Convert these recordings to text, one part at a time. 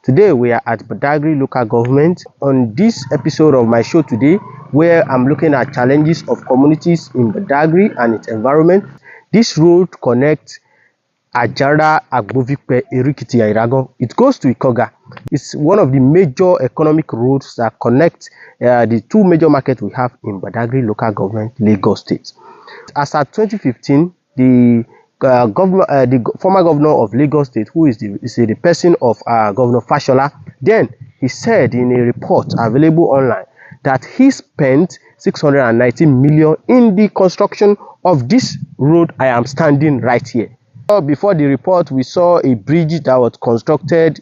Today we are at Badagry local government. On this episode of my show today, where I'm looking at challenges of communities in Badagry and its environment. This road connects Ajara, Agbovikpe, Erikiti, Iragon. It goes to Ikoga. It's one of the major economic roads that connect the two major markets we have in Badagry local government, Lagos State. As at 2015, the former governor of Lagos State, who is the person of Governor Fashola, then he said in a report available online that he spent 619 million in the construction of this road I am standing right here. Before the report, we saw a bridge that was constructed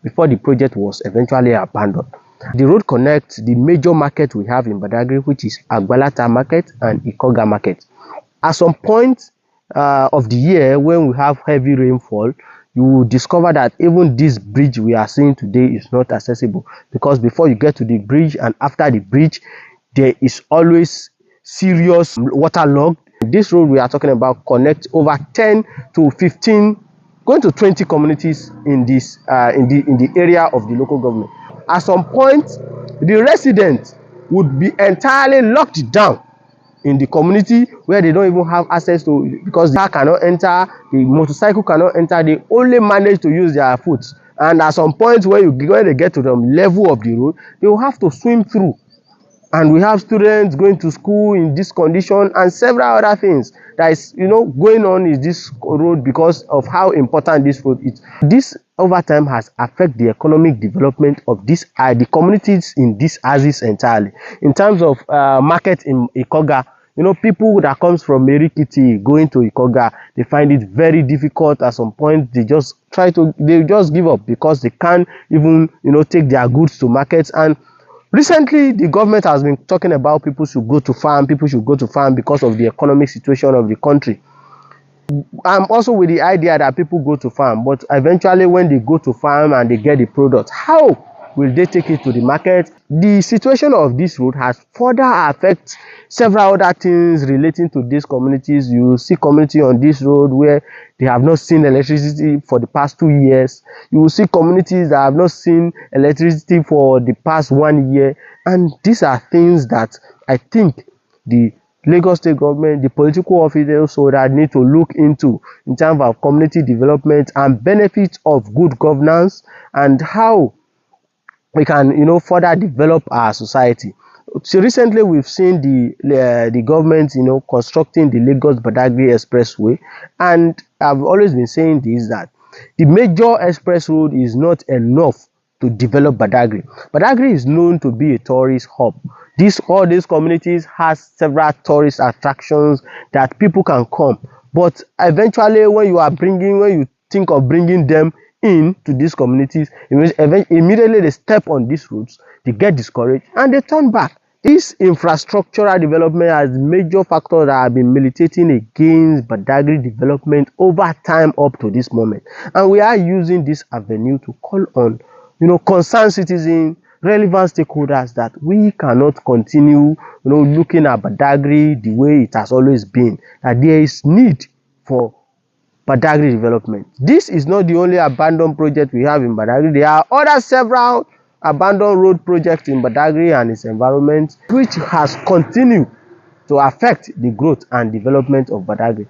before the project was eventually abandoned. The road connects the major market we have in Badagry, which is Agbalata market and Ikoga market. At some point of the year, when we have heavy rainfall, you will discover that even this bridge we are seeing today is not accessible, because before you get to the bridge and after the bridge, there is always serious waterlogged. This road we are talking about connects over 10 to 15, going to 20 communities in this in the area of the local government. At some point, the residents would be entirely locked down in the community, where they don't even have access to, because the car cannot enter, the motorcycle cannot enter. They only manage to use their foot, and at some point when they get to the level of the road, they will have to swim through. And we have students going to school in this condition and several other things that is going on in this road because of how important this road is. This over time has affected the economic development of the communities in these axis entirely. In terms of market in Ikoga, people that comes from Erikiti going to Ikoga, they find it very difficult. At some point, they just give up because they can't even take their goods to markets. And recently, the government has been talking about people should go to farm because of the economic situation of the country. I'm also with the idea that people go to farm, but eventually when they go to farm and they get the product, how will they take it to the market? The situation of this road has further affected several other things relating to these communities. You see community on this road where they have not seen electricity for the past 2 years. You will see communities that have not seen electricity for the past 1 year. And these are things that I think the Lagos State government, the political officials, so that need to look into in terms of community development and benefits of good governance, and how we can further develop our society. So recently we've seen the government constructing the Lagos Badagry expressway, and I've always been saying this, that the major express road is not enough to develop Badagry. Badagry is known to be a tourist hub. All these communities has several tourist attractions that people can come, but eventually when you think of bringing them into these communities, immediately they step on these roads, they get discouraged and they turn back. This infrastructural development has major factors that have been militating against Badagry development over time up to this moment, and we are using this avenue to call on concerned citizens, relevant stakeholders, that we cannot continue looking at Badagry the way it has always been, that there is need for Badagry development. This is not the only abandoned project we have in Badagry. There are other several abandoned road projects in Badagry and its environment, which has continued to affect the growth and development of Badagry.